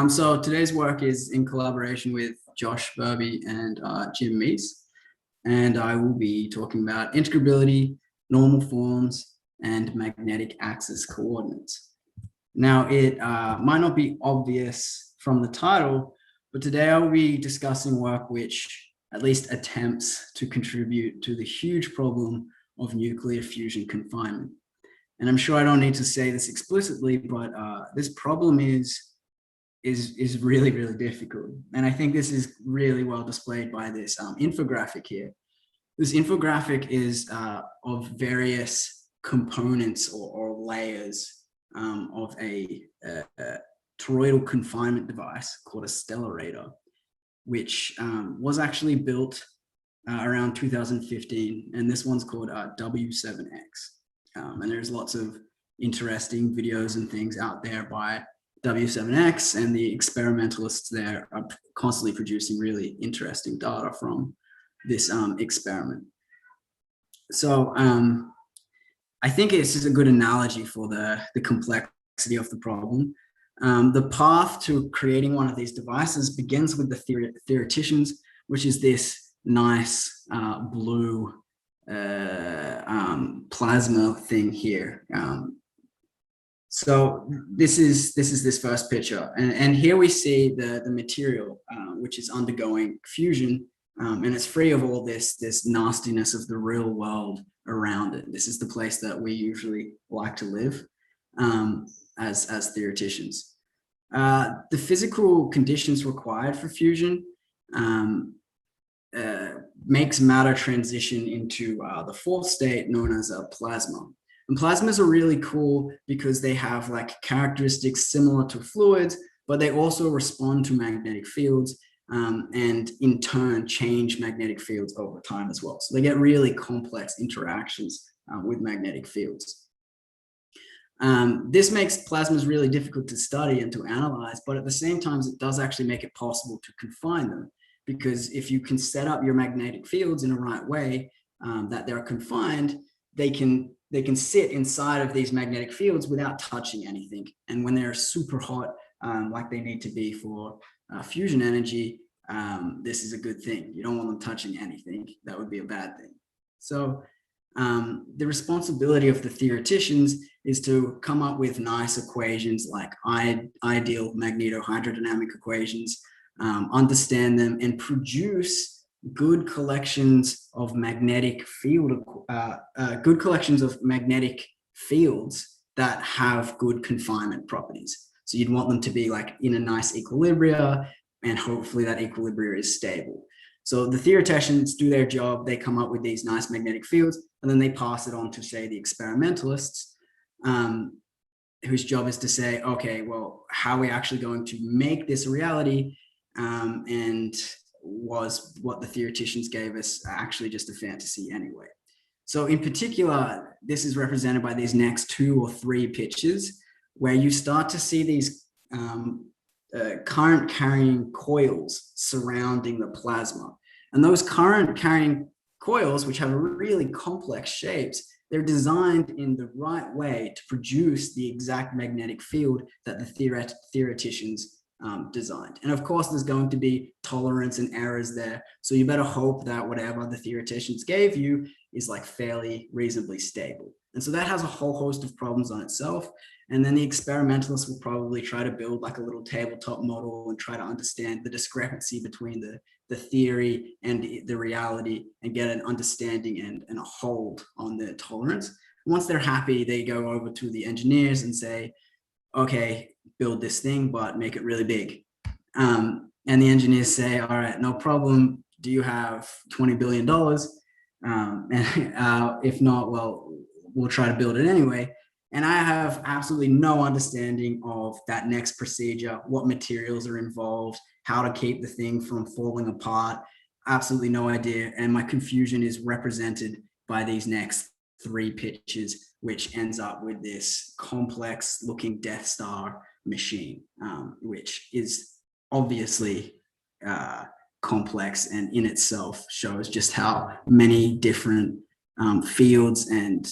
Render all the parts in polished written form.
So today's work is in collaboration with Josh Burby and Jim Meese, and I will be talking about integrability, normal forms, and magnetic axis coordinates. Now, it might not be obvious from the title, but today I will be discussing work which at least attempts to contribute to the huge problem of nuclear fusion confinement. And I'm sure I don't need to say this explicitly, but this problem is really, really difficult. And I think this is really well displayed by this infographic here. This infographic is of various components or layers of a toroidal confinement device called a stellarator, which was actually built around 2015. And this one's called W7X. And there's lots of interesting videos and things out there by W7X, and the experimentalists there are constantly producing really interesting data from this experiment. So I think this is a good analogy for the complexity of the problem. The path to creating one of these devices begins with the theoreticians, which is this nice blue plasma thing here. So this is this first picture, and here we see the material which is undergoing fusion, and it's free of all this nastiness of the real world around it. This is the place that we usually like to live as theoreticians. The physical conditions required for fusion makes matter transition into the fourth state known as a plasma. And plasmas are really cool because they have like characteristics similar to fluids, but they also respond to magnetic fields and in turn change magnetic fields over time as well. So they get really complex interactions with magnetic fields. This makes plasmas really difficult to study and to analyze, but at the same time, it does actually make it possible to confine them. Because if you can set up your magnetic fields in a right way, that they're confined, they can sit inside of these magnetic fields without touching anything. And when they're super hot, like they need to be for fusion energy, this is a good thing. You don't want them touching anything. That would be a bad thing. So the responsibility of the theoreticians is to come up with nice equations like ideal magnetohydro-dynamic equations, understand them, and produce good collections of magnetic field, good collections of magnetic fields that have good confinement properties. So you'd want them to be like in a nice equilibria, and hopefully that equilibria is stable. So the theoreticians do their job, they come up with these nice magnetic fields, and then they pass it on to, say, the experimentalists, whose job is to say, okay, well, how are we actually going to make this a reality? And was what the theoreticians gave us actually just a fantasy anyway? So in particular, this is represented by these next 2 or 3 pictures, where you start to see these current carrying coils surrounding the plasma. And those current carrying coils, which have really complex shapes, they're designed in the right way to produce the exact magnetic field that the theoreticians designed. And of course, there's going to be tolerance and errors there. So you better hope that whatever the theoreticians gave you is like fairly reasonably stable. And so that has a whole host of problems on itself. And then the experimentalists will probably try to build like a little tabletop model and try to understand the discrepancy between the theory and the reality and get an understanding and a hold on the tolerance. Once they're happy, they go over to the engineers and say, okay, build this thing, but make it really big. And the engineers say, all right, no problem. Do you have $20 billion? And if not, well, we'll try to build it anyway. And I have absolutely no understanding of that next procedure, what materials are involved, how to keep the thing from falling apart. Absolutely no idea. And my confusion is represented by these next 3 pictures, which ends up with this complex looking Death Star machine, which is obviously complex and in itself shows just how many different fields and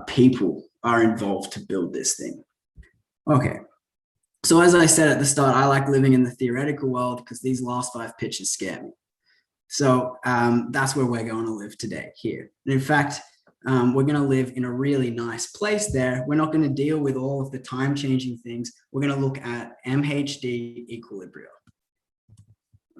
people are involved to build this thing. Okay, So as I said at the start, I like living in the theoretical world because these last 5 pictures scare me. So that's where we're going to live today here. And in fact, we're going to live in a really nice place there. We're not going to deal with all of the time-changing things. We're going to look at MHD Equilibria.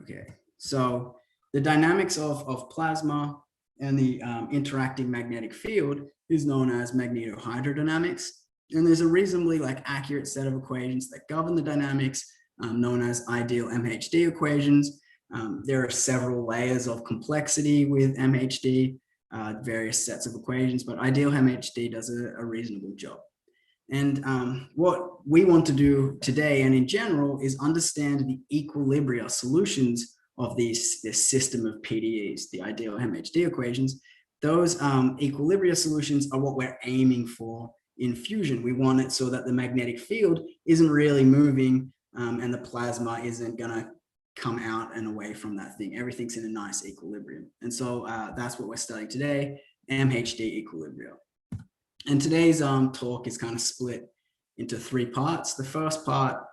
Okay, so the dynamics of plasma and the interacting magnetic field is known as magnetohydro-dynamics. And there's a reasonably accurate set of equations that govern the dynamics, known as ideal MHD equations. There are several layers of complexity with MHD, various sets of equations, but ideal MHD does a reasonable job. And what we want to do today and in general is understand the equilibria solutions of this system of PDEs, the ideal MHD equations. Those equilibria solutions are what we're aiming for in fusion. We want it so that the magnetic field isn't really moving and the plasma isn't going to come out and away from that thing. Everything's in a nice equilibrium. And so that's what we're studying today, MHD equilibria. And today's talk is kind of split into 3 parts. The first part,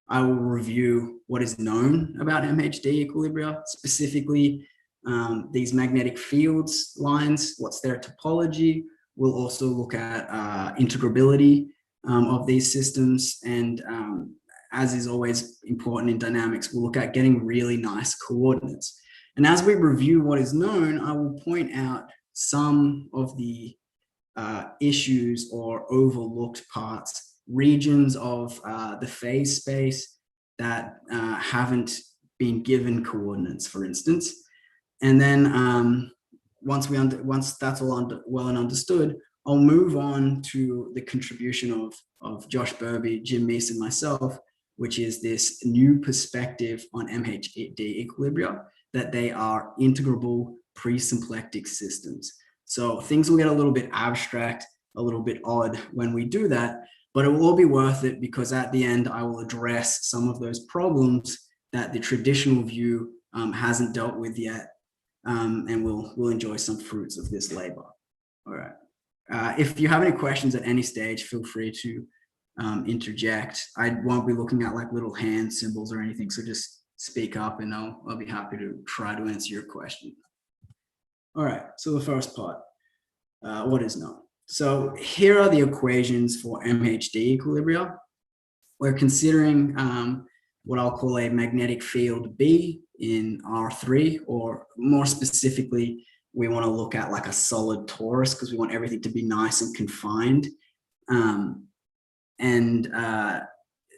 I will review what is known about MHD equilibria, specifically these magnetic fields lines, what's their topology. We'll also look at integrability of these systems. And as is always important in dynamics, we'll look at getting really nice coordinates. And as we review what is known, I will point out some of the issues or overlooked parts, regions of the phase space that haven't been given coordinates, for instance. And then once that's all well and understood, I'll move on to the contribution of Josh Burby, Jim Meese, and myself, which is this new perspective on MHD equilibria, that they are integrable presymplectic systems. So things will get a little bit abstract, a little bit odd when we do that, but it will all be worth it because at the end, I will address some of those problems that the traditional view hasn't dealt with yet, and we'll enjoy some fruits of this labor. All right. If you have any questions at any stage, feel free to interject. I won't be looking at little hand symbols or anything, so just speak up and I'll be happy to try to answer your question. All right, so the first part, what is known? So here are the equations for MHD equilibria. We're considering what I'll call a magnetic field B in R3, or more specifically, we want to look at a solid torus because we want everything to be nice and confined.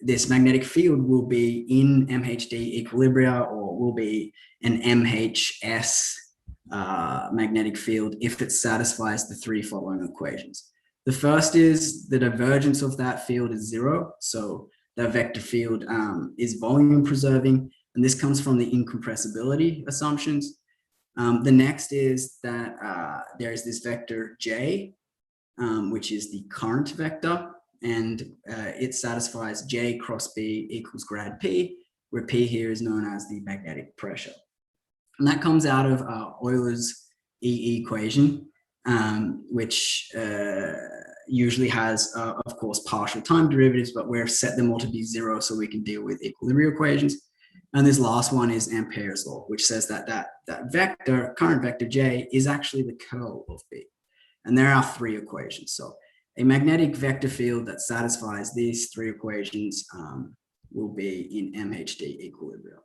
This magnetic field will be in MHD equilibria, or will be an MHS magnetic field if it satisfies the 3 following equations. The first is the divergence of that field is 0. So the vector field is volume preserving, and this comes from the incompressibility assumptions. The next is that there is this vector J, which is the current vector, and it satisfies J cross B equals grad P, where P here is known as the magnetic pressure. And that comes out of Euler's E equation, which usually has, of course, partial time derivatives, but we've set them all to be 0 so we can deal with equilibrium equations. And this last one is Ampere's law, which says that that vector, current vector J, is actually the curl of B. And there are 3 equations. So a magnetic vector field that satisfies these 3 equations will be in MHD equilibrium.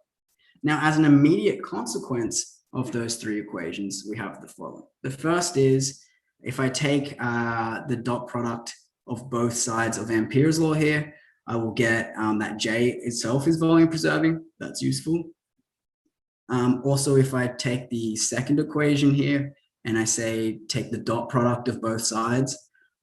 Now, as an immediate consequence of those 3 equations, we have the following. The first is, if I take the dot product of both sides of Ampere's law here, I will get that J itself is volume preserving. That's useful. Also, if I take the second equation here and I say take the dot product of both sides,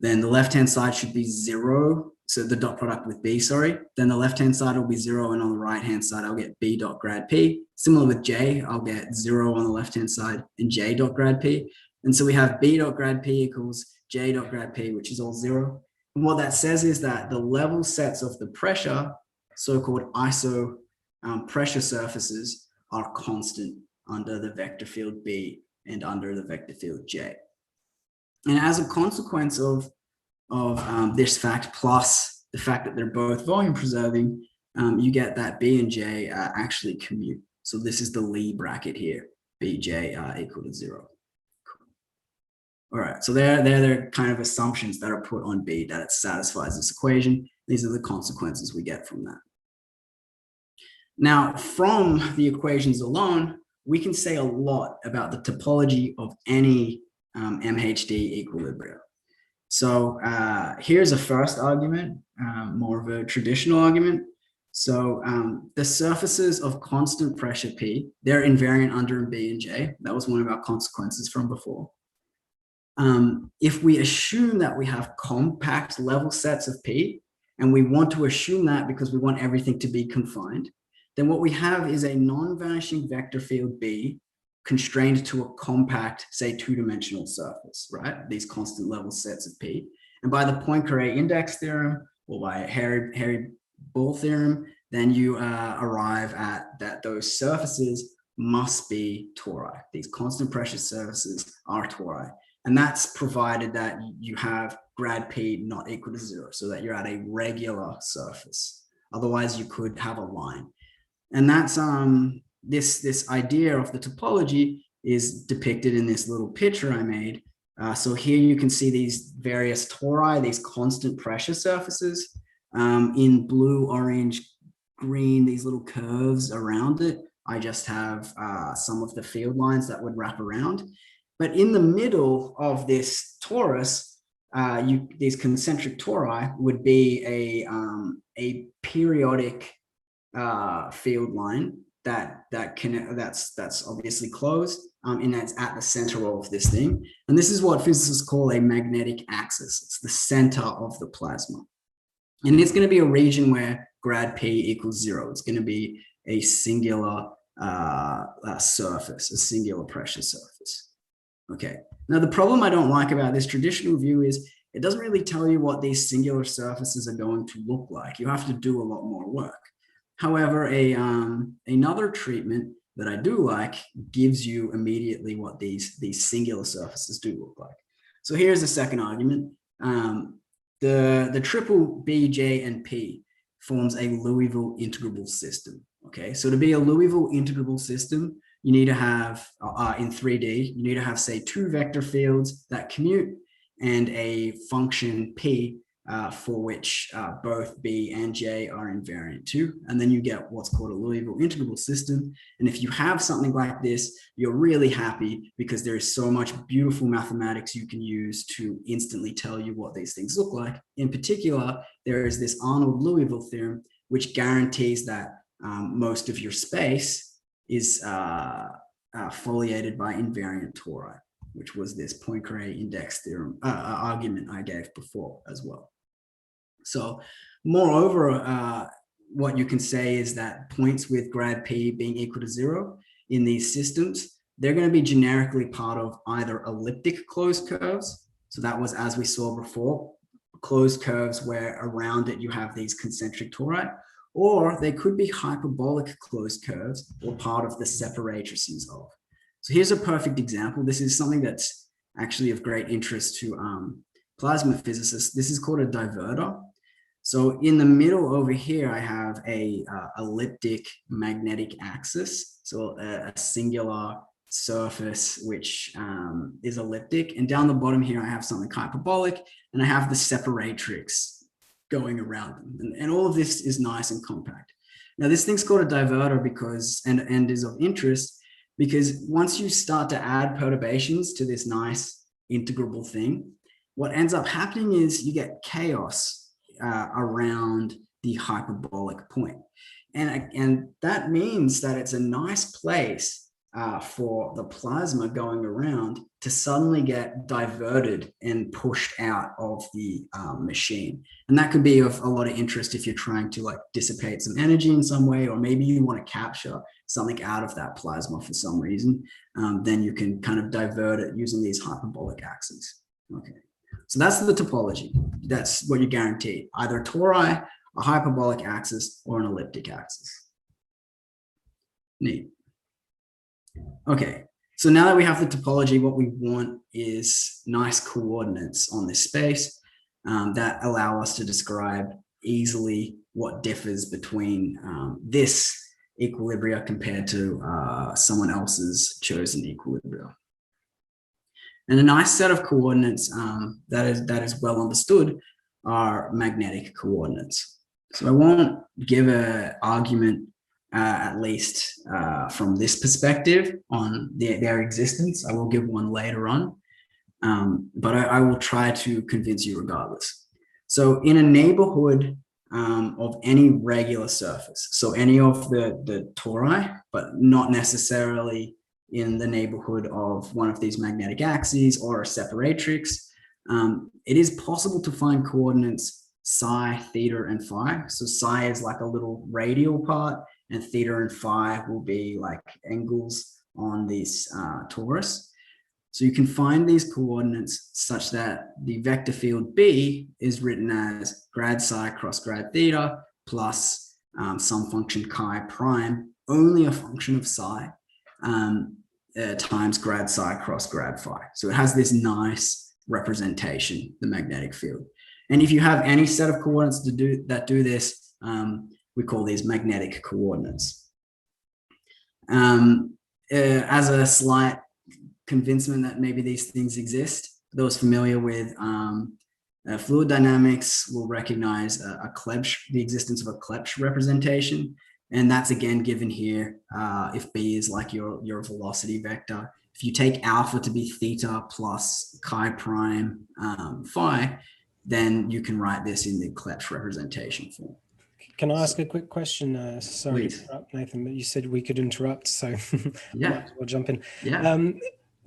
then the left-hand side should be 0. So the dot product with B, sorry. Then the left-hand side will be 0, and on the right-hand side, I'll get B dot grad P. Similar with J, I'll get 0 on the left-hand side and J dot grad P. And so we have B dot grad P equals J dot grad P, which is all 0. And what that says is that the level sets of the pressure, so-called iso pressure surfaces, are constant under the vector field B and under the vector field J. And as a consequence of this fact, plus the fact that they're both volume preserving, you get that B and J actually commute. So this is the Lie bracket here, Bj equal to 0. Cool. All right, so they're the kind of assumptions that are put on B that it satisfies this equation. These are the consequences we get from that. Now, from the equations alone, we can say a lot about the topology of any MHD equilibria. So here's a first argument, more of a traditional argument. So the surfaces of constant pressure P, they're invariant under B and J. That was one of our consequences from before. If we assume that we have compact level sets of P, and we want to assume that because we want everything to be confined, then what we have is a non-vanishing vector field B constrained to a compact, say, two-dimensional surface, right? These constant level sets of P. And by the Poincare index theorem, or by Harry-Ball theorem, then you arrive at that those surfaces must be tori. These constant pressure surfaces are tori. And that's provided that you have grad P not equal to 0, so that you're at a regular surface. Otherwise, you could have a line. And that's this idea of the topology is depicted in this little picture I made. So here you can see these various tori, these constant pressure surfaces in blue, orange, green, these little curves around it. I just have some of the field lines that would wrap around. But in the middle of this torus, these concentric tori would be a periodic field line that's obviously closed, and that's at the center of this thing. And this is what physicists call a magnetic axis. It's the center of the plasma. And it's going to be a region where grad P equals 0. It's going to be a singular surface, a singular pressure surface. Okay. Now, the problem I don't like about this traditional view is it doesn't really tell you what these singular surfaces are going to look like. You have to do a lot more work. However, another treatment that I do like gives you immediately what these singular surfaces do look like. So here's the second argument. The triple B, J, and P forms a Liouville integrable system. Okay, so to be a Liouville integrable system, you need to have, in 3D, you need to have, say, two vector fields that commute and a function P for which both B and J are invariant too. And then you get what's called a Liouville integrable system. And if you have something like this, you're really happy because there is so much beautiful mathematics you can use to instantly tell you what these things look like. In particular, there is this Arnold-Liouville theorem, which guarantees that most of your space is foliated by invariant tori, which was this Poincare index theorem argument I gave before as well. So moreover, what you can say is that points with grad P being equal to 0 in these systems, they're going to be generically part of either elliptic closed curves. So that was, as we saw before, closed curves where around it you have these concentric tori, or they could be hyperbolic closed curves or part of the separatrices of. So here's a perfect example. This is something that's actually of great interest to plasma physicists. This is called a divertor. So in the middle over here, I have a elliptic magnetic axis. So a singular surface, which is elliptic. And down the bottom here, I have something hyperbolic, and I have the separatrix going around them. And all of this is nice and compact. Now, this thing's called a diverter because, and is of interest, because once you start to add perturbations to this nice integrable thing, what ends up happening is you get chaos around the hyperbolic point. And that means that it's a nice place for the plasma going around to suddenly get diverted and pushed out of the machine. And that could be of a lot of interest if you're trying to like dissipate some energy in some way, or maybe you want to capture something out of that plasma for some reason. Then you can kind of divert it using these hyperbolic axes. Okay. So that's the topology. That's what you guarantee, either tori, a hyperbolic axis, or an elliptic axis. Neat. Okay, so now that we have the topology, what we want is nice coordinates on this space that allow us to describe easily what differs between this equilibria compared to someone else's chosen equilibria. And a nice set of coordinates that is well understood are magnetic coordinates. So I won't give an argument, at least from this perspective, on their existence. I will give one later on, but I will try to convince you regardless. So in a neighborhood of any regular surface, so any of the tori, but not necessarily in the neighborhood of one of these magnetic axes or a separatrix, it is possible to find coordinates psi, theta, and phi. So psi is like a little radial part, and theta and phi will be like angles on this torus. So you can find these coordinates such that the vector field B is written as grad psi cross grad theta plus some function chi prime, only a function of psi, times grad psi cross grad phi. So it has this nice representation, the magnetic field. And if you have any set of coordinates that do this, we call these magnetic coordinates. As a slight convincement that maybe these things exist, those familiar with fluid dynamics will recognize the existence of a Clebsch representation. And that's again given here if B is like your velocity vector. If you take alpha to be theta plus chi prime phi, then you can write this in the Clebsch representation form. Can I ask a quick question? Sorry to interrupt, Nathan, but you said we could interrupt, so yeah, might as well jump in. Yeah.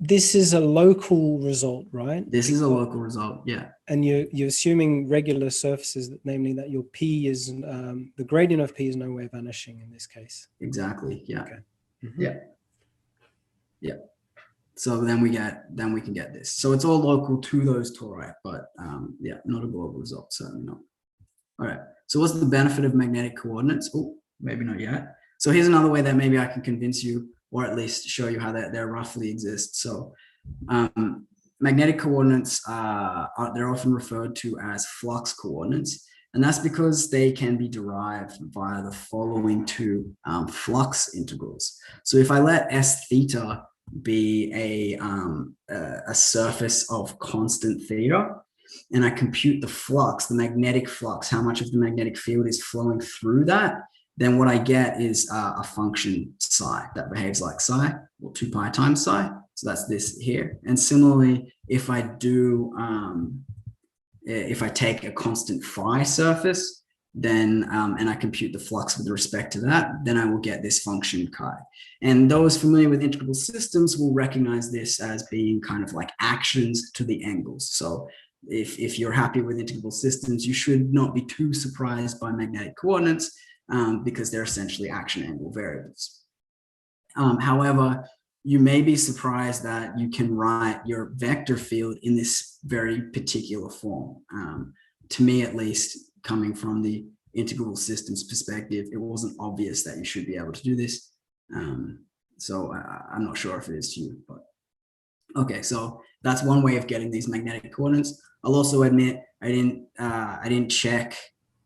This is a local result, right? This is a local result, yeah. And you're assuming regular surfaces, namely that your P is, the gradient of P is nowhere vanishing in this case. Exactly, yeah. Okay. Mm-hmm. Yeah. Yeah. So then we can get this. So it's all local to those tori, but yeah, not a global result, certainly not. All right. So what's the benefit of magnetic coordinates? Oh, maybe not yet. So here's another way that maybe I can convince you, or at least show you how they roughly exist. So magnetic coordinates they're often referred to as flux coordinates, and that's because they can be derived via the following two flux integrals. So if I let s theta be a surface of constant theta, and I compute the flux, the magnetic flux, how much of the magnetic field is flowing through that, then what I get is a function psi that behaves like psi, or 2 pi times psi. So that's this here. And similarly, if I do, if I take a constant phi surface, then and I compute the flux with respect to that, then I will get this function chi. And those familiar with integrable systems will recognize this as being kind of like actions to the angles. So if you're happy with integrable systems, you should not be too surprised by magnetic coordinates because they're essentially action angle variables. However, you may be surprised that you can write your vector field in this very particular form. To me, at least, coming from the integrable systems perspective, it wasn't obvious that you should be able to do this. So I'm not sure if it is to you, but okay, so that's one way of getting these magnetic coordinates. I'll also admit I didn't check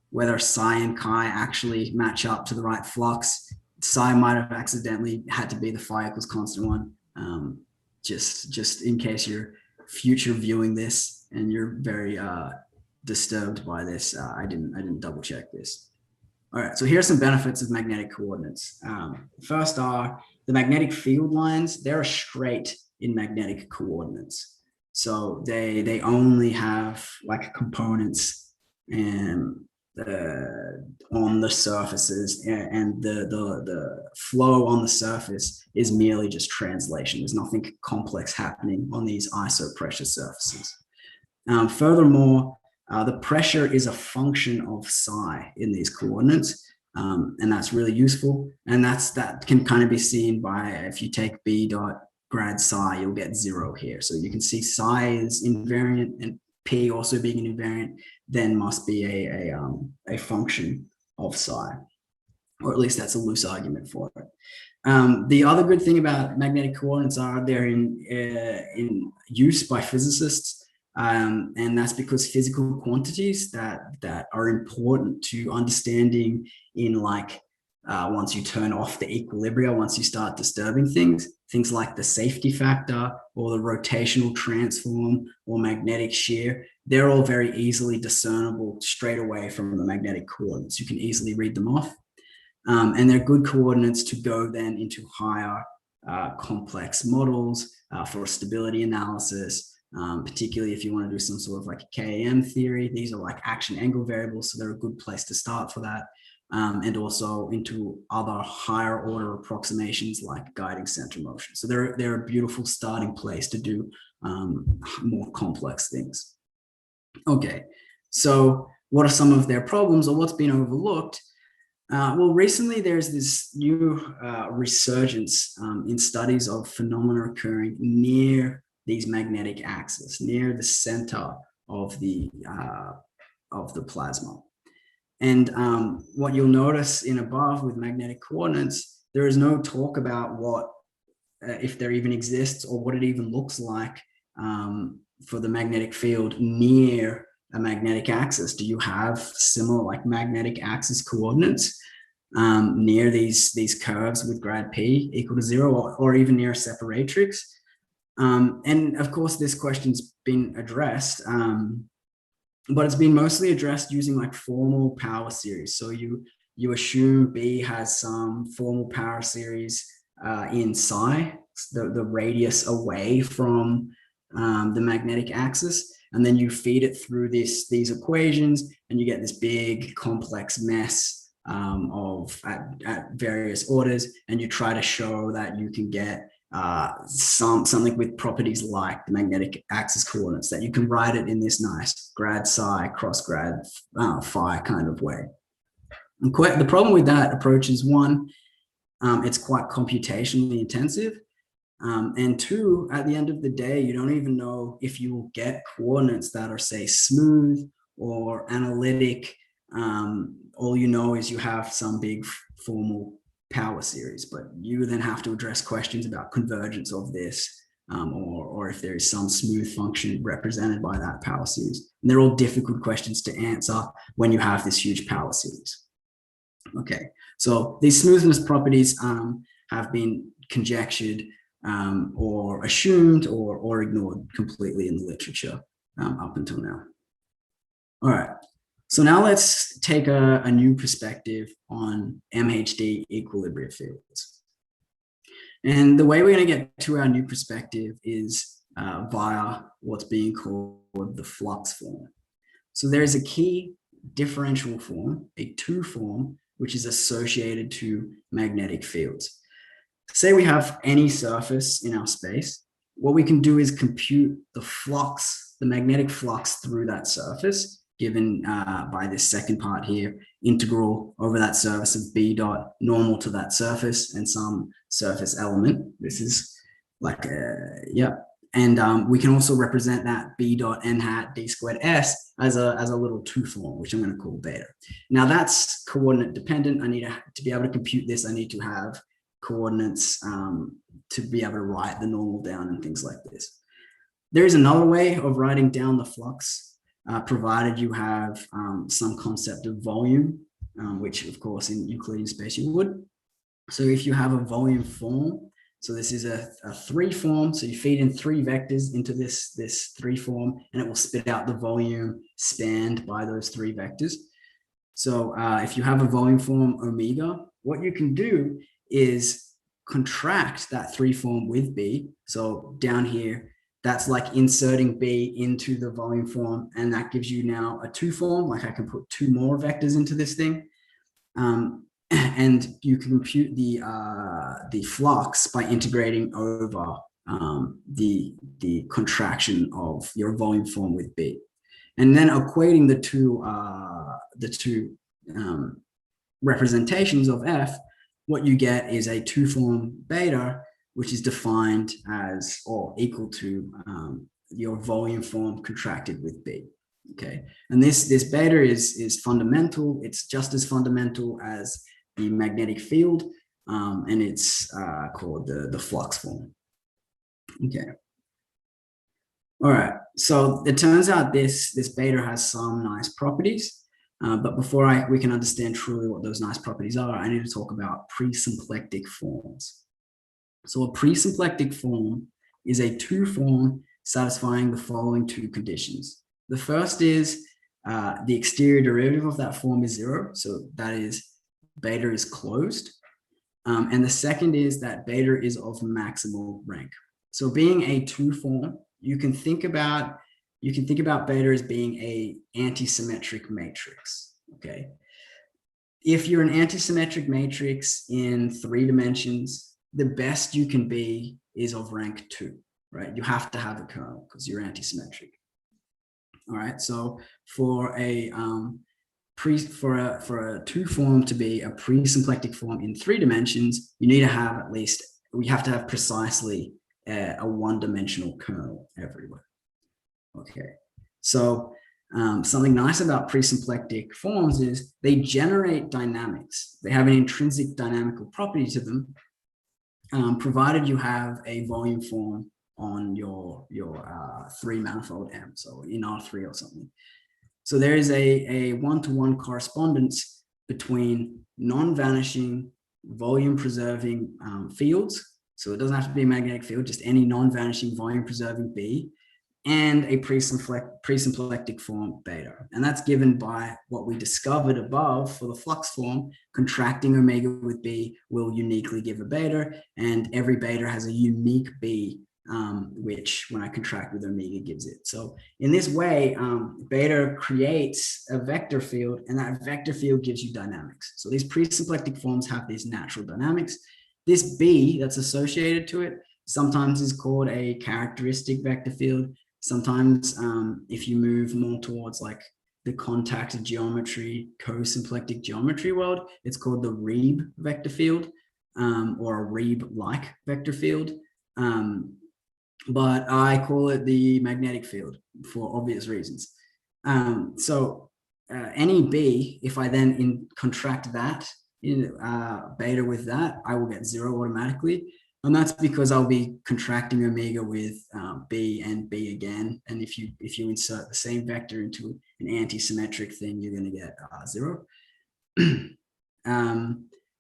whether psi and chi actually match up to the right flux. Psi might have accidentally had to be the phi equals constant one. Just in case you're future viewing this and you're very disturbed by this, I didn't double check this. All right, so here are some benefits of magnetic coordinates. First are the magnetic field lines. They're straight in magnetic coordinates. So they only have like components and on the surfaces, and the flow on the surface is merely just translation. There's nothing complex happening on these isopressure surfaces. Furthermore, the pressure is a function of psi in these coordinates, and that's really useful. And that can kind of be seen by if you take B dot grad psi, you'll get 0 here. So you can see psi is invariant, and P also being an invariant then must be a function of psi, or at least that's a loose argument for it. The other good thing about magnetic coordinates are they're in use by physicists. And that's because physical quantities that are important to understanding in like once you turn off the equilibria, once you start disturbing things like the safety factor or the rotational transform or magnetic shear, they're all very easily discernible straight away from the magnetic coordinates. You can easily read them off. And they're good coordinates to go then into higher complex models for stability analysis, particularly if you want to do some sort of like a KAM theory. These are like action angle variables, so they're a good place to start for that. And also into other higher order approximations like guiding center motion. So they're a beautiful starting place to do more complex things. Okay, so what are some of their problems or what's been overlooked? Well, recently there's this new resurgence in studies of phenomena occurring near these magnetic axes, near the center of the plasma. And what you'll notice in above with magnetic coordinates, there is no talk about what, if there even exists or what it even looks like for the magnetic field near a magnetic axis. Do you have similar like magnetic axis coordinates near these curves with grad P equal to 0 or even near a separatrix? And of course, this question's been addressed, but it's been mostly addressed using like formal power series. So you assume B has some formal power series in psi, the radius away from the magnetic axis, and then you feed it through these equations, and you get this big complex mess at various orders, and you try to show that you can get something with properties like the magnetic axis coordinates, that you can write it in this nice grad psi cross grad phi kind of way. And the problem with that approach is one, it's quite computationally intensive. And two, at the end of the day, you don't even know if you will get coordinates that are, say, smooth or analytic. All you know is you have some big formal power series, but you then have to address questions about convergence of this, or if there is some smooth function represented by that power series. And they're all difficult questions to answer when you have this huge power series. Okay, so these smoothness properties have been conjectured or assumed or ignored completely in the literature up until now. All right, so now let's take a new perspective on MHD equilibria fields. And the way we're going to get to our new perspective is via what's being called the flux form. So there is a key differential form, a two form, which is associated to magnetic fields. Say we have any surface in our space, what we can do is compute the flux, the magnetic flux through that surface, given by this second part here, integral over that surface of B dot normal to that surface and some surface element. This is like, yeah. And we can also represent that B dot n hat d squared s as a little two form, which I'm going to call beta. Now that's coordinate dependent. I need to be able to compute this. I need to have coordinates to be able to write the normal down and things like this. There is another way of writing down the flux, provided you have some concept of volume, which of course in Euclidean space you would. So if you have a volume form, so this is a three form, so you feed in three vectors into this three form, and it will spit out the volume spanned by those three vectors. So if you have a volume form omega, what you can do is contract that three form with B. So down here, that's like inserting B into the volume form, and that gives you now a two form. Like I can put two more vectors into this thing. And you can compute the flux by integrating over the contraction of your volume form with B, and then equating the two representations of F. What you get is a two form beta, which is defined as or equal to your volume form contracted with B. Okay, and this beta is fundamental. It's just as fundamental as the magnetic field, and it's called the flux form. Okay. All right, so it turns out this beta has some nice properties, but before we can understand truly what those nice properties are, I need to talk about presymplectic forms. So a presymplectic form is a two-form satisfying the following two conditions. The first is the exterior derivative of that form is 0, so that is beta is closed. And the second is that beta is of maximal rank. So being a two-form, you can think about beta as being a antisymmetric matrix. Okay. If you're an antisymmetric matrix in 3 dimensions, the best you can be is of rank 2, right? You have to have a kernel because you're antisymmetric. All right. So for a two-form to be a presymplectic form in 3 dimensions, you need to have we have to have precisely a one-dimensional kernel everywhere. Okay, so something nice about presymplectic forms is they generate dynamics. They have an intrinsic dynamical property to them, provided you have a volume form on your 3 manifold M, so in R3 or something. So there is a one-to-one correspondence between non-vanishing, volume-preserving fields. So it doesn't have to be a magnetic field, just any non-vanishing, volume-preserving B, and a presymplectic form beta. And that's given by what we discovered above for the flux form. Contracting omega with B will uniquely give a beta, and every beta has a unique B, which when I contract with omega gives it. So in this way, beta creates a vector field, and that vector field gives you dynamics. So these presymplectic forms have these natural dynamics. This B that's associated to it sometimes is called a characteristic vector field. Sometimes if you move more towards like the contact geometry, co-symplectic geometry world, it's called the Reeb vector field, or a Reeb-like vector field. But I call it the magnetic field for obvious reasons. So any B, if I then contract that in beta with that, I will get 0 automatically. And that's because I'll be contracting omega with B and B again. And if you insert the same vector into an anti-symmetric thing, you're going to get 0. And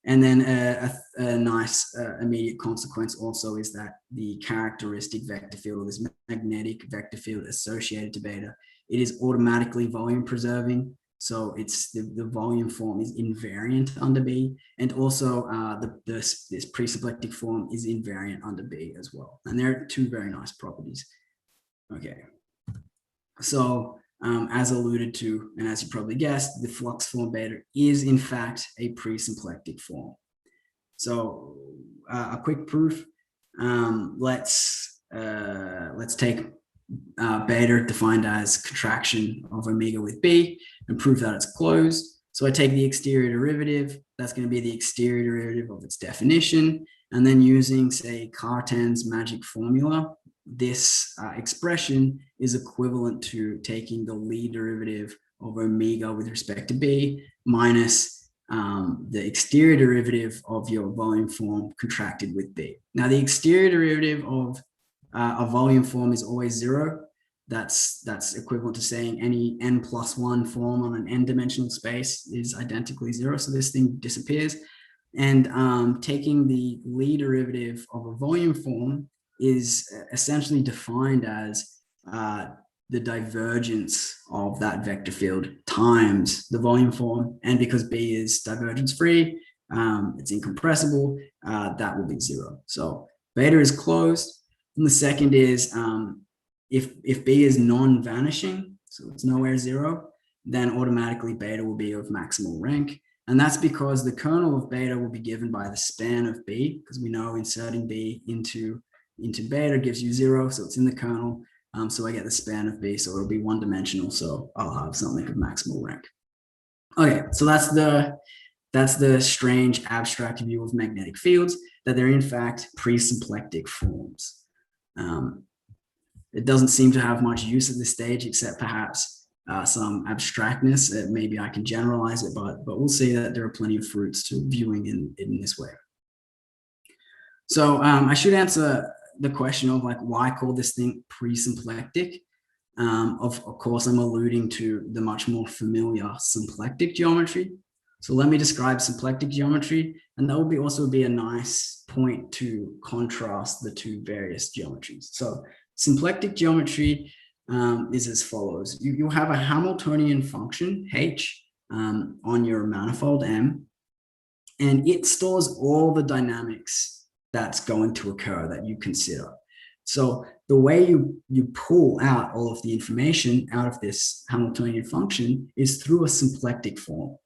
then a nice immediate consequence also is that the characteristic vector field, or this magnetic vector field associated to beta, it is automatically volume preserving. So it's the volume form is invariant under B, and also this presymplectic form is invariant under B as well. And they're 2 very nice properties. Okay, so as alluded to, and as you probably guessed, the flux form beta is in fact a presymplectic form. So a quick proof. Let's take beta defined as contraction of omega with B and prove that it's closed. So I take the exterior derivative, that's going to be the exterior derivative of its definition, and then using, say, Cartan's magic formula, this expression is equivalent to taking the Lie derivative of omega with respect to B minus the exterior derivative of your volume form contracted with B. Now, the exterior derivative of a volume form is always 0. That's equivalent to saying any n+1 form on an n-dimensional space is identically 0. So this thing disappears. And taking the Lie derivative of a volume form is essentially defined as the divergence of that vector field times the volume form. And because B is divergence free, it's incompressible, that will be 0. So beta is closed. And the second is if B is non-vanishing, so it's nowhere 0, then automatically beta will be of maximal rank. And that's because the kernel of beta will be given by the span of B, because we know inserting B into beta gives you 0, so it's in the kernel. So I get the span of B, so it'll be one-dimensional, so I'll have something of maximal rank. Okay, so that's the strange abstract view of magnetic fields, that they're in fact presymplectic forms. It doesn't seem to have much use at this stage, except perhaps some abstractness. Maybe I can generalize it, but we'll see that there are plenty of fruits to viewing in this way. So I should answer the question of like, why call this thing presymplectic? Of course, I'm alluding to the much more familiar symplectic geometry. So let me describe symplectic geometry, and that will also be a nice point to contrast the two various geometries. So symplectic geometry is as follows. You'll have a Hamiltonian function, H, on your manifold M, and it stores all the dynamics that's going to occur that you consider. So the way you pull out all of the information out of this Hamiltonian function is through a symplectic form.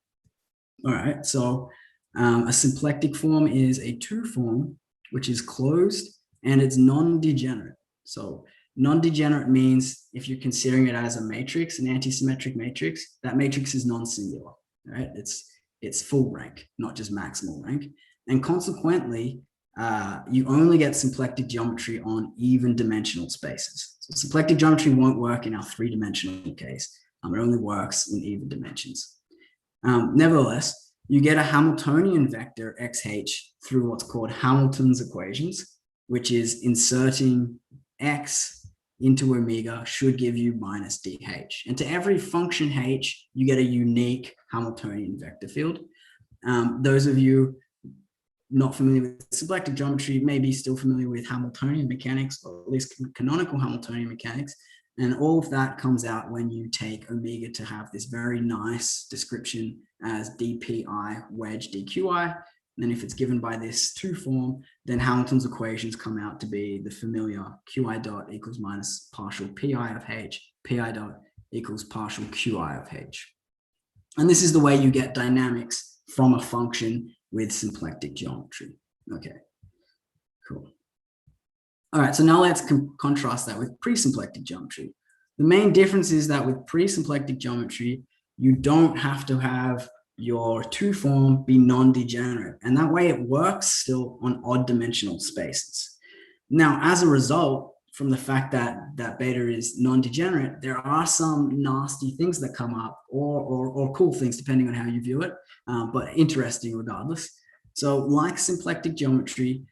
All right, so a symplectic form is a two form, which is closed and it's non-degenerate. So non-degenerate means if you're considering it as a matrix, an antisymmetric matrix, that matrix is non-singular, right? It's full rank, not just maximal rank. And consequently, you only get symplectic geometry on even dimensional spaces. So symplectic geometry won't work in our three-dimensional case. It only works in even dimensions. Nevertheless, you get a Hamiltonian vector xh through what's called Hamilton's equations, which is inserting x into omega should give you minus dh. And to every function h, you get a unique Hamiltonian vector field. Those of you not familiar with symplectic geometry may be still familiar with Hamiltonian mechanics, or at least canonical Hamiltonian mechanics. And all of that comes out when you take omega to have this very nice description as dpi wedge dqi. And then if it's given by this two form, then Hamilton's equations come out to be the familiar qi dot equals minus partial pi of h, pi dot equals partial qi of h. And this is the way you get dynamics from a function with symplectic geometry. Okay, cool. All right, so now let's contrast that with presymplectic geometry. The main difference is that with presymplectic geometry, you don't have to have your two form be non-degenerate, and that way it works still on odd dimensional spaces. Now, as a result, from the fact that beta is non-degenerate, there are some nasty things that come up, or cool things, depending on how you view it, but interesting regardless. So like symplectic geometry,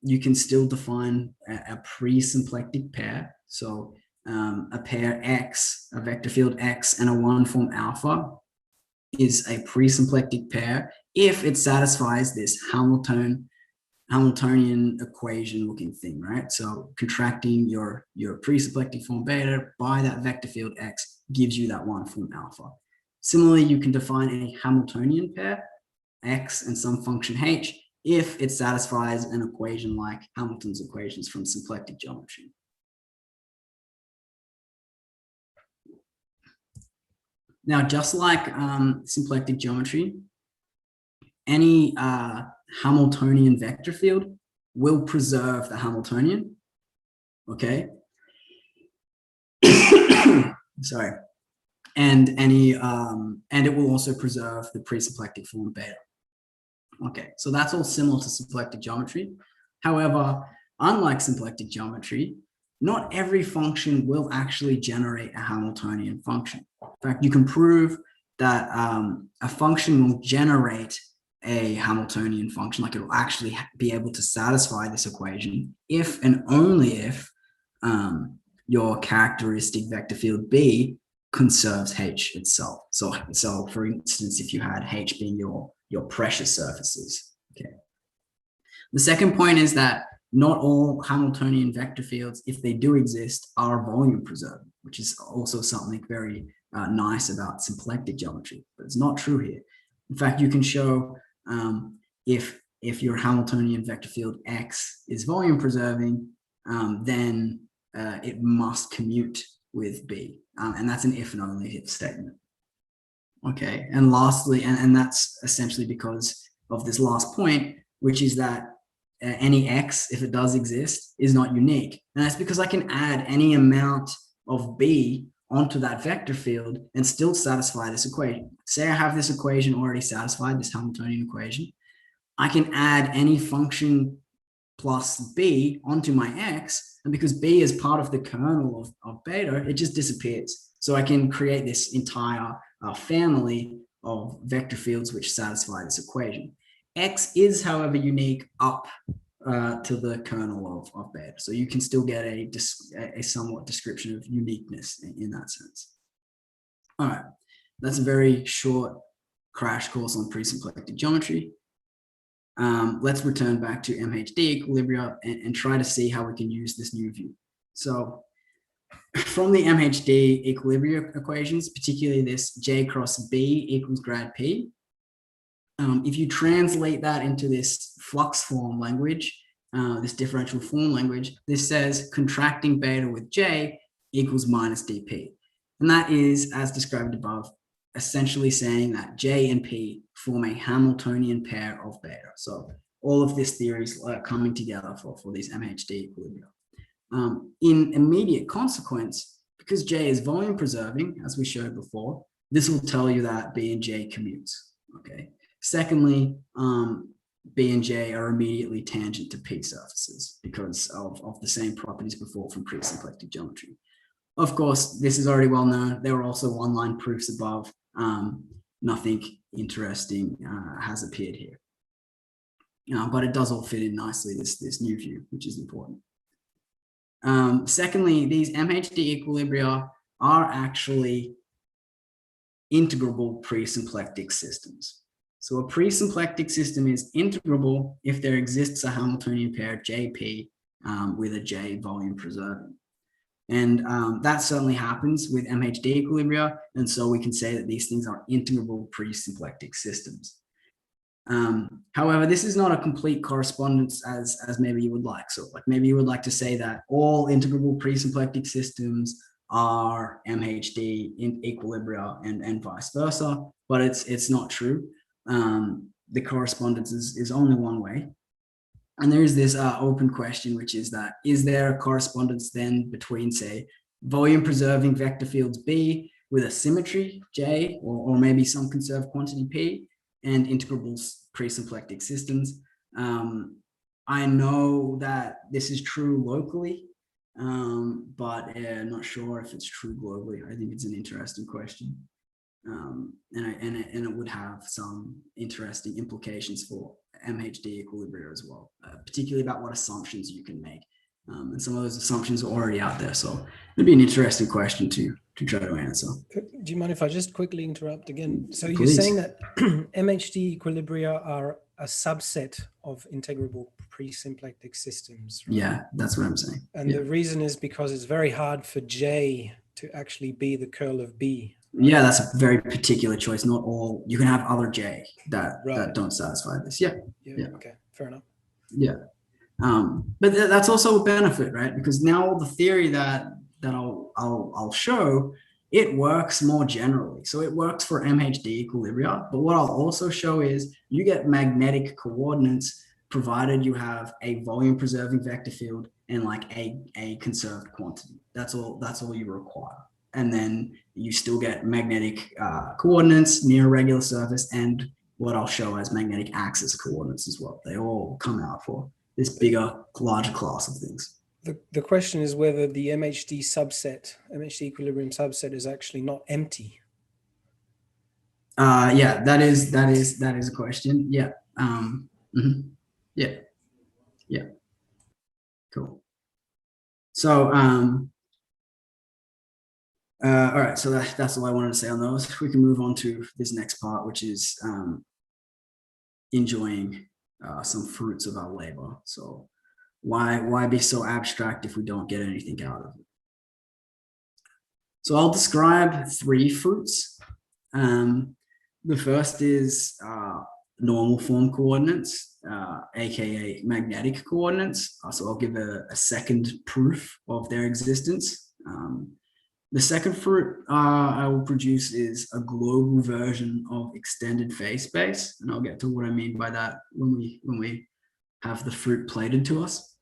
you can still define a presymplectic pair. So a pair X, a vector field X, and a one form alpha is a presymplectic pair if it satisfies this Hamiltonian equation looking thing, right? So contracting your presymplectic form beta by that vector field X gives you that one form alpha. Similarly, you can define a Hamiltonian pair, X and some function H, if it satisfies an equation like Hamilton's equations from symplectic geometry. Now, just like symplectic geometry, any Hamiltonian vector field will preserve the Hamiltonian, okay? Sorry. And it will also preserve the presymplectic form beta. Okay, so that's all similar to symplectic geometry. However, unlike symplectic geometry, not every function will actually generate a Hamiltonian function. In fact, you can prove that a function will generate a Hamiltonian function, like it will actually be able to satisfy this equation if and only if your characteristic vector field B conserves H itself. So for instance, if you had H being your pressure surfaces. Okay. The second point is that not all Hamiltonian vector fields, if they do exist, are volume preserving, which is also something very nice about symplectic geometry, but it's not true here. In fact, you can show if your Hamiltonian vector field X is volume preserving, then it must commute with B, and that's an if and only if statement. Okay, and lastly, and that's essentially because of this last point, which is that any X, if it does exist, is not unique. And that's because I can add any amount of B onto that vector field and still satisfy this equation. Say I have this equation already satisfied, this Hamiltonian equation. I can add any function plus B onto my X, and because B is part of the kernel of beta, it just disappears. So I can create this entire family of vector fields which satisfy this equation. X is, however, unique up to the kernel of beta. So you can still get a somewhat description of uniqueness in that sense. All right, that's a very short crash course on presymplectic geometry. Let's return back to MHD Equilibria and try to see how we can use this new view. So from the MHD Equilibria equations, particularly this J cross B equals grad P, if you translate that into this flux form language, this differential form language, this says contracting beta with J equals minus dP. And that is, as described above, essentially saying that J and P form a Hamiltonian pair of beta. So all of this theory is coming together for these MHD equilibria. In immediate consequence, because J is volume preserving, as we showed before, this will tell you that B and J commutes. Okay. Secondly, B and J are immediately tangent to P surfaces because of the same properties before from presymplectic geometry. Of course, this is already well known. There are also one-line proofs above. Nothing interesting has appeared here. But it does all fit in nicely, this new view, which is important. Secondly, these MHD equilibria are actually integrable presymplectic systems. So a presymplectic system is integrable if there exists a Hamiltonian pair JP with a J volume preserving. And that certainly happens with MHD equilibria. And so we can say that these things are integrable presymplectic systems. However, this is not a complete correspondence as maybe you would like. So like maybe you would like to say that all integrable presymplectic systems are MHD in equilibria and vice versa, but it's not true. The correspondence is only one way. And there is this open question, which is that, is there a correspondence then between, say, volume preserving vector fields B with a symmetry J, or maybe some conserved quantity P, and integrable presymplectic systems? I know that this is true locally, but I'm not sure if it's true globally. I think it's an interesting question. And it would have some interesting implications for MHD equilibria as well, particularly about what assumptions you can make. And some of those assumptions are already out there. So it'd be an interesting question to try to answer. Do you mind if I just quickly interrupt again? So Please. You're saying that MHD equilibria are a subset of integrable presymplectic systems, right? Yeah, that's what I'm saying. And the reason is because it's very hard for J to actually be the curl of B. Yeah, that's a very particular choice. Not all, you can have other J that don't satisfy this. Yeah. Okay, fair enough. Yeah. But that's also a benefit, right? Because now all the theory that I'll show, it works more generally. So it works for MHD equilibria, but what I'll also show is you get magnetic coordinates provided you have a volume preserving vector field and like a conserved quantity. That's all you require. And then you still get magnetic coordinates near a regular surface and what I'll show as magnetic axis coordinates as well. They all come out for this bigger, larger class of things. The question is whether the MHD equilibrium subset is actually not empty. Yeah, that is a question. Yeah. Yeah. Cool. So all right, so that's all I wanted to say on those. We can move on to this next part, which is enjoying some fruits of our labor. So why be so abstract if we don't get anything out of it? So I'll describe three fruits. The first is normal form coordinates, aka magnetic coordinates. So I'll give a second proof of their existence. The second fruit I will produce is a global version of extended phase space, and I'll get to what I mean by that when we have the fruit plated to us.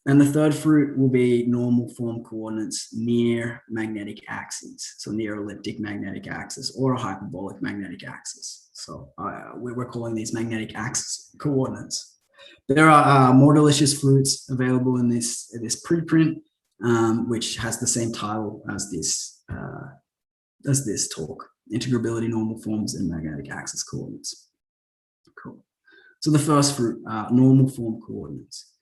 And the third fruit will be normal form coordinates near magnetic axes, so near elliptic magnetic axis or a hyperbolic magnetic axis. So we're calling these magnetic axis coordinates. There are more delicious fruits available in this preprint, which has the same title as this talk: Integrability, normal forms, and magnetic axis coordinates. Cool. So the first fruit, normal form coordinates.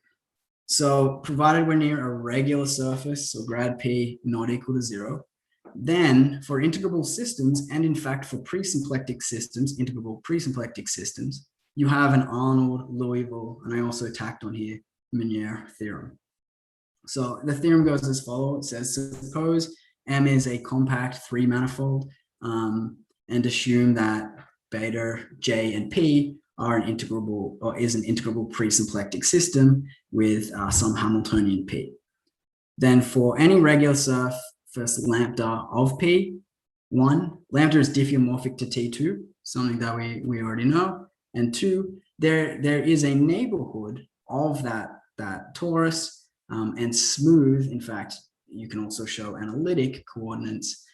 So provided we're near a regular surface, so grad P not equal to 0, then for integrable systems, and in fact for presymplectic systems, integrable presymplectic systems, you have an Arnold, Louisville, and I also tacked on here, Meunier theorem. So the theorem goes as follows. It says, suppose M is a compact 3-manifold, and assume that beta, J, and P are an integrable, or is an integrable presymplectic system with some Hamiltonian P. Then for any regular surface lambda of P, 1, lambda is diffeomorphic to T2, something that we already know. And 2, there is a neighborhood of that torus, and smooth. In fact, you can also show analytic coordinates,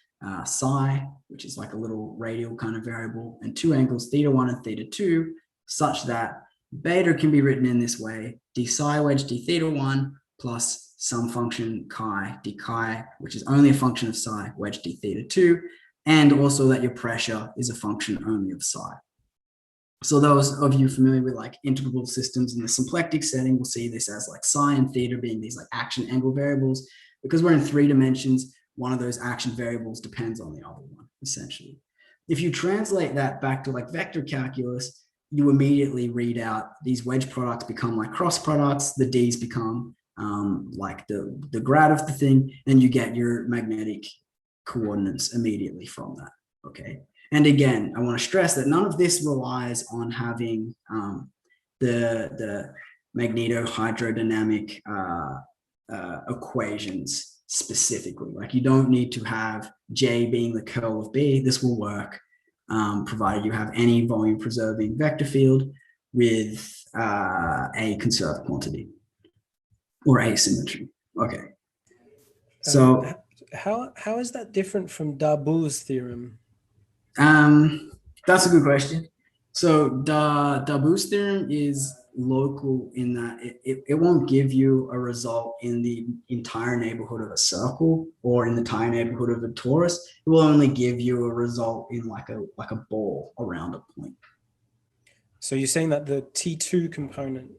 psi, which is like a little radial kind of variable, and 2 angles θ1 and θ2, such that beta can be written in this way: d psi wedge d θ1 plus some function chi d chi, which is only a function of psi wedge d θ2, and also that your pressure is a function only of psi. So those of you familiar with like integrable systems in the symplectic setting will see this as like psi and theta being these like action angle variables. Because we're in 3 dimensions, one of those action variables depends on the other one, essentially. If you translate that back to like vector calculus, you immediately read out these wedge products become like cross products, the D's become like the grad of the thing, and you get your magnetic coordinates immediately from that, okay? And again, I want to stress that none of this relies on having the magnetohydro-dynamic equations specifically. Like you don't need to have J being the curl of B. This will work provided you have any volume preserving vector field with a conserved quantity or asymmetry. Okay. So how is that different from Darboux theorem? That's a good question. So Darboux theorem is local in that it won't give you a result in the entire neighborhood of a circle or in the entire neighborhood of a torus. It will only give you a result in like a ball around a point. So you're saying that the T2 component,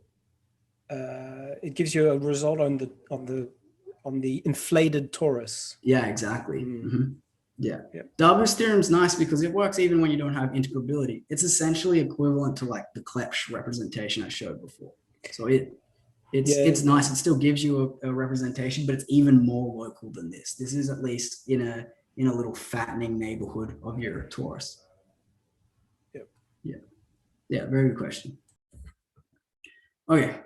it gives you a result on the inflated torus. Yeah, exactly. Mm-hmm. Yeah. Darboux theorem is nice because it works even when you don't have integrability. It's essentially equivalent to like the Clebsch representation I showed before. So it's nice. It still gives you a representation, but it's even more local than this. This is at least in a little fattening neighborhood of your torus. Yep. Yeah. Very good question. Okay.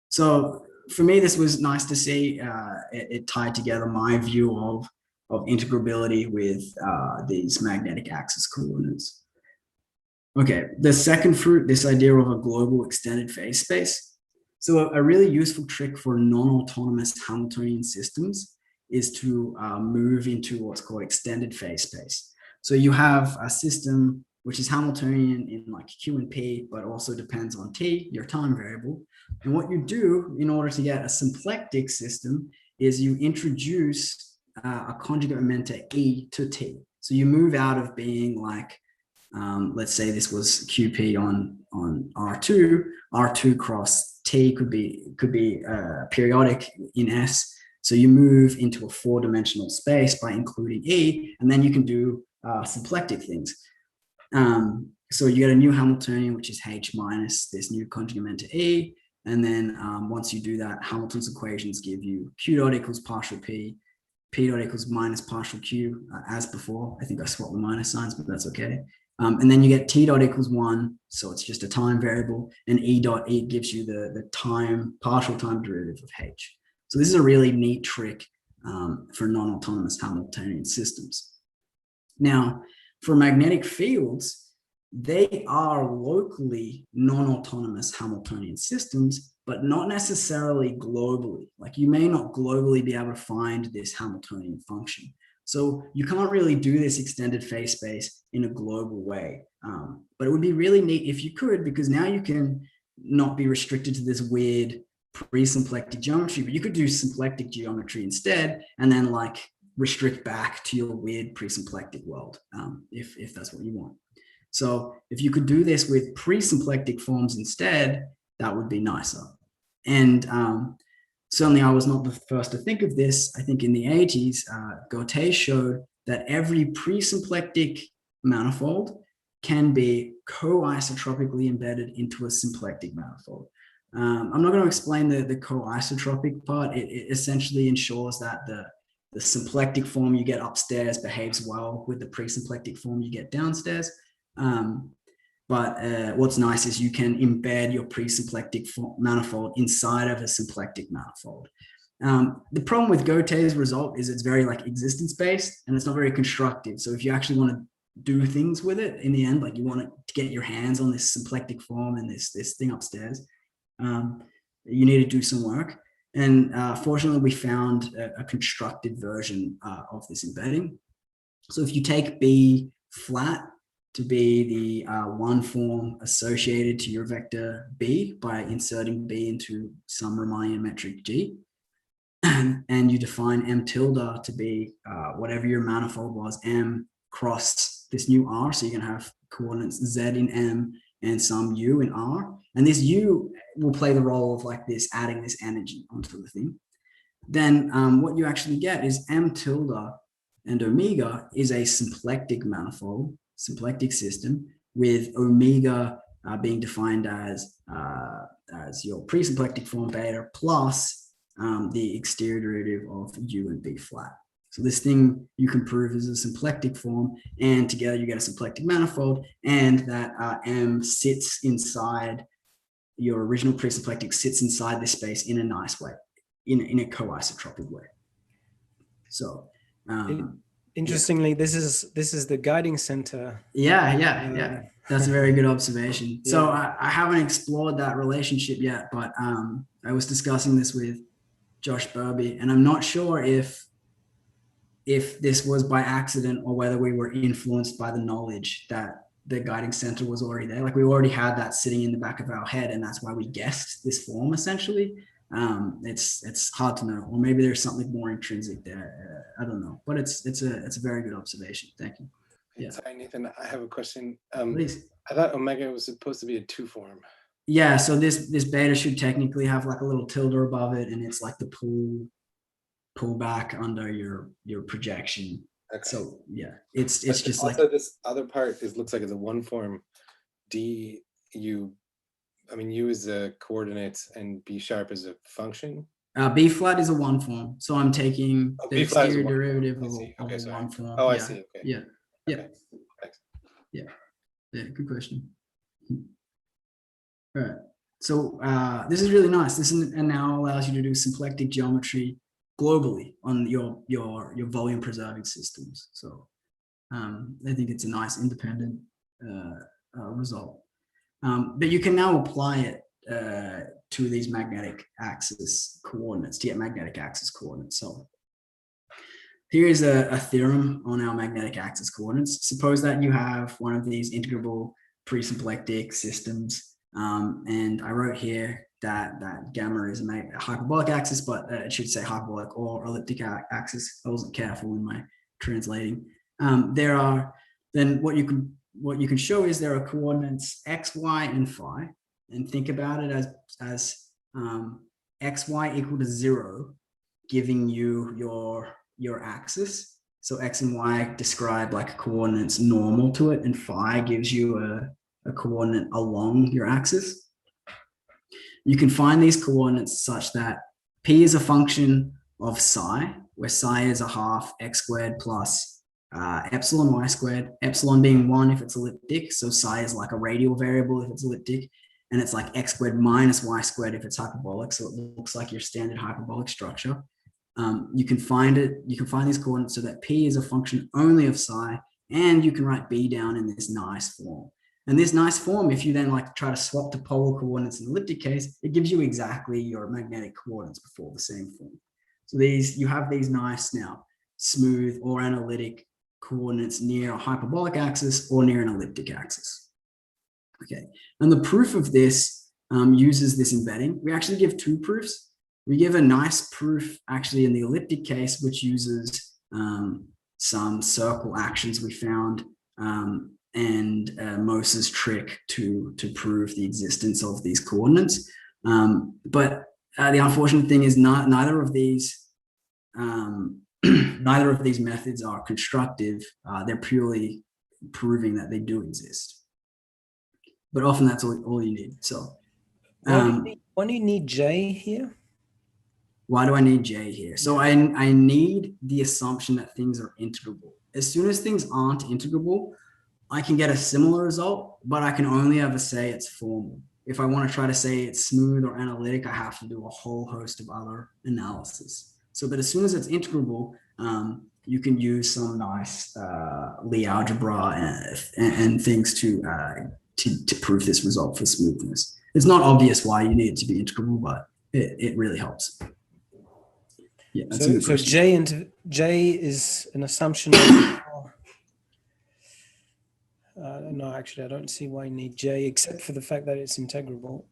So for me, this was nice to see. It tied together my view of integrability with these magnetic axis coordinates. Okay, the second fruit, this idea of a global extended phase space. So a really useful trick for non-autonomous Hamiltonian systems is to move into what's called extended phase space. So you have a system which is Hamiltonian in like Q and P, but also depends on T, your time variable. And what you do in order to get a symplectic system is you introduce a conjugate mementa E to T. So you move out of being like, let's say this was QP on R2 cross T could be periodic in S. So you move into a 4-dimensional space by including E, and then you can do symplectic things. So you get a new Hamiltonian, which is H minus this new conjugate mementa E. And then once you do that, Hamilton's equations give you Q dot equals partial P, P dot equals minus partial Q as before. I think I swapped the minus signs, but that's okay. And then you get T dot equals 1. So it's just a time variable, and E dot E gives you the partial time derivative of H. So this is a really neat trick for non-autonomous Hamiltonian systems. Now, for magnetic fields, they are locally non-autonomous Hamiltonian systems, but not necessarily globally. Like you may not globally be able to find this Hamiltonian function. So you can't really do this extended phase space in a global way. But it would be really neat if you could, because now you can not be restricted to this weird presymplectic geometry, but you could do symplectic geometry instead, and then like restrict back to your weird presymplectic world, if that's what you want. So if you could do this with presymplectic forms instead, that would be nicer. And certainly I was not the first to think of this. I think in the 80s, Gautier showed that every presymplectic manifold can be co-isotropically embedded into a symplectic manifold. I'm not going to explain the co-isotropic part. It essentially ensures that the symplectic form you get upstairs behaves well with the presymplectic form you get downstairs. But what's nice is you can embed your presymplectic manifold inside of a symplectic manifold. The problem with Gautier's result is it's very like existence-based and it's not very constructive. So if you actually want to do things with it in the end, like you want to get your hands on this symplectic form and this thing upstairs, you need to do some work. And fortunately, we found a constructed version of this embedding. So if you take B flat to be the one form associated to your vector B by inserting B into some Riemannian metric G, and you define M tilde to be whatever your manifold was, M cross this new R, so you're going to have coordinates Z in M and some U in R, and this U will play the role of like this, adding this energy onto the thing. Then what you actually get is M tilde and omega is a symplectic manifold, symplectic system, with omega being defined as your presymplectic form beta plus the exterior derivative of U and B flat. So this thing you can prove is a symplectic form, and together you get a symplectic manifold, and that M sits inside your original presymplectic, sits inside this space in a nice way, in a co-isotropic way. So interestingly, yeah. This is the guiding center. Yeah. That's a very good observation. Yeah. So I haven't explored that relationship yet, but I was discussing this with Josh Burby, and I'm not sure if this was by accident or whether we were influenced by the knowledge that the guiding center was already there. Like we already had that sitting in the back of our head, and that's why we guessed this form essentially. It's hard to know, or maybe there's something more intrinsic there. I don't know, but it's a very good observation. Thank you. Yeah. Sorry, Nathan, I have a question. Please. I thought omega was supposed to be a two form. Yeah, so this beta should technically have like a little tilde above it, and it's like the pull back under your projection. Okay. So yeah, it's just also like this other part looks like it's a one form D U. I mean, U is the coordinates and B sharp is a function. B flat is a one form, so I'm taking the exterior derivative of one form. Oh, I see. Okay. Yeah. Okay. Thanks. Yeah. Good question. All right. So this is really nice. This now allows you to do symplectic geometry globally on your volume preserving systems. So I think it's a nice independent result. But you can now apply it to these magnetic axis coordinates to get magnetic axis coordinates. So here is a theorem on our magnetic axis coordinates. Suppose that you have one of these integrable presymplectic systems, and I wrote here that gamma is a hyperbolic axis, but it should say hyperbolic or elliptic axis. I wasn't careful in my translating. Then what you can show is there are coordinates x, y, and phi, and think about it as x, y equal to 0, giving you your axis. So x and y describe like coordinates normal to it, and phi gives you a coordinate along your axis. You can find these coordinates such that p is a function of psi, where psi is a half x squared plus epsilon y squared, epsilon being 1 if it's elliptic, so psi is like a radial variable if it's elliptic, and it's like x squared minus y squared if it's hyperbolic, so it looks like your standard hyperbolic structure. You can find these coordinates so that p is a function only of psi, and you can write b down in this nice form. And this nice form, if you then like try to swap to polar coordinates in the elliptic case, it gives you exactly your magnetic coordinates before the same form. So you have these nice now smooth or analytic coordinates near a hyperbolic axis or near an elliptic axis. Okay, and the proof of this uses this embedding. We actually give two proofs. We give a nice proof actually in the elliptic case, which uses some circle actions we found Mose's trick to prove the existence of these coordinates. But the unfortunate thing is neither of these methods are constructive. They're purely proving that they do exist. But often that's all you need. So why do you need J here? Why do I need J here? So I need the assumption that things are integrable. As soon as things aren't integrable, I can get a similar result, but I can only ever say it's formal. If I want to try to say it's smooth or analytic, I have to do a whole host of other analysis. So, but as soon as it's integrable, you can use some nice Lie algebra and things to prove this result for smoothness. It's not obvious why you need it to be integrable, but it really helps. Yeah. So J is an assumption of, no, actually, I don't see why you need J, except for the fact that it's integrable.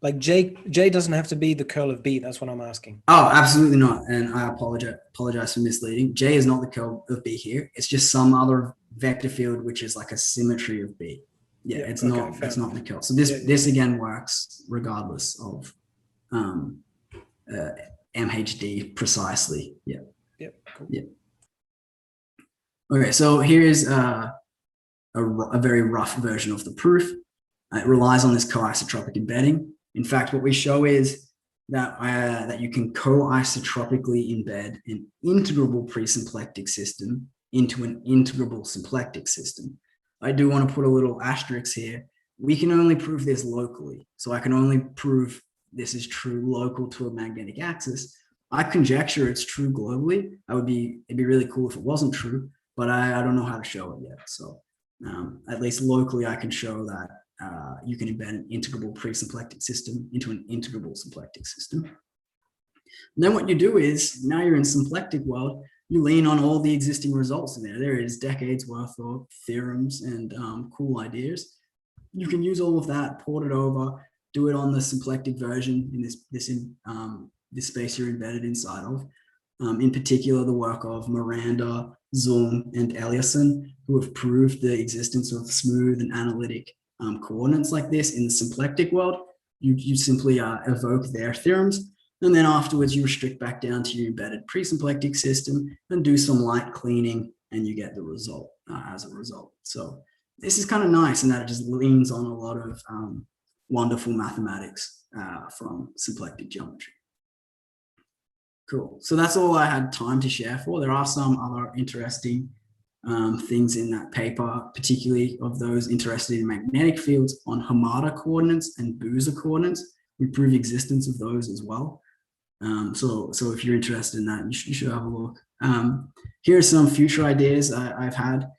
Like J doesn't have to be the curl of B. That's what I'm asking. Oh, absolutely not. And I apologize for misleading. J is not the curl of B here. It's just some other vector field which is like a symmetry of B. Yeah, it's not the curl. So this again works regardless of MHD precisely. Yeah. Yeah. Cool. Yeah. Okay, so here is a very rough version of the proof. It relies on this co-isotropic embedding. In fact, what we show is that you can co-isotropically embed an integrable presymplectic system into an integrable symplectic system. I do want to put a little asterisk here. We can only prove this locally. So I can only prove this is true local to a magnetic axis. I conjecture it's true globally. It'd be really cool if it wasn't true, but I don't know how to show it yet. So at least locally, I can show that you can embed an integrable presymplectic system into an integrable symplectic system. And then what you do is, now you're in symplectic world, you lean on all the existing results in there. There is decades worth of theorems and cool ideas. You can use all of that, port it over, do it on the symplectic version in this space you're embedded inside of. In particular, the work of Miranda, Zung, and Eliasson, who have proved the existence of smooth and analytic coordinates like this in the symplectic world. You simply evoke their theorems, and then afterwards you restrict back down to your embedded presymplectic system and do some light cleaning, and you get the result as a result. So this is kind of nice in that it just leans on a lot of wonderful mathematics from symplectic geometry. Cool. So that's all I had time to share for. There are some other interesting things in that paper, particularly of those interested in magnetic fields on Hamada coordinates and Boozer coordinates. We prove existence of those as well. So if you're interested in that, you should have a look. Here are some future ideas I've had.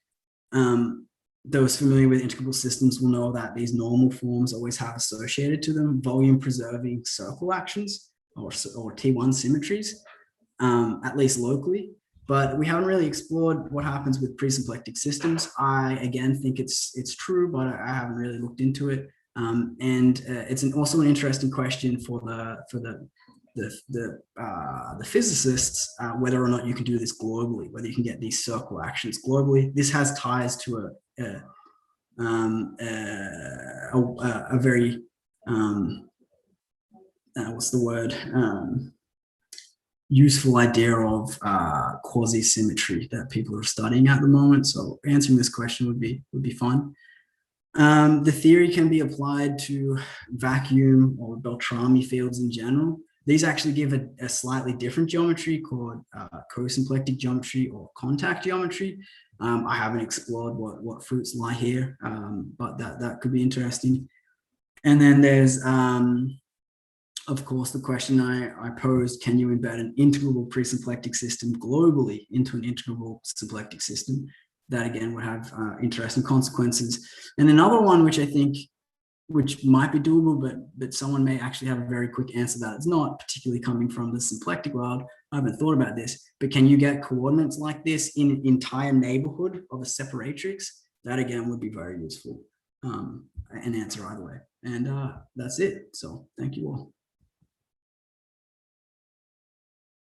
Those familiar with integrable systems will know that these normal forms always have associated to them volume preserving circle actions or T1 symmetries, at least locally. But we haven't really explored what happens with presymplectic systems. I again think it's true, but I haven't really looked into it. And it's also an interesting question for the physicists, whether or not you can do this globally, whether you can get these circle actions globally. This has ties to a very what's the word? Useful idea of quasi-symmetry that people are studying at the moment. So answering this question would be fun. The theory can be applied to vacuum or Beltrami fields in general. These actually give a slightly different geometry called co-symplectic geometry or contact geometry. I haven't explored what fruits lie here, but that could be interesting. And then there's of course, the question I posed, can you embed an integrable presymplectic system globally into an integrable symplectic system? That again would have interesting consequences. And another one, which I think, which might be doable, but someone may actually have a very quick answer that it's not, particularly coming from the symplectic world. I haven't thought about this, but can you get coordinates like this in an entire neighborhood of a separatrix? That again would be very useful. An answer either way. And that's it. So thank you all.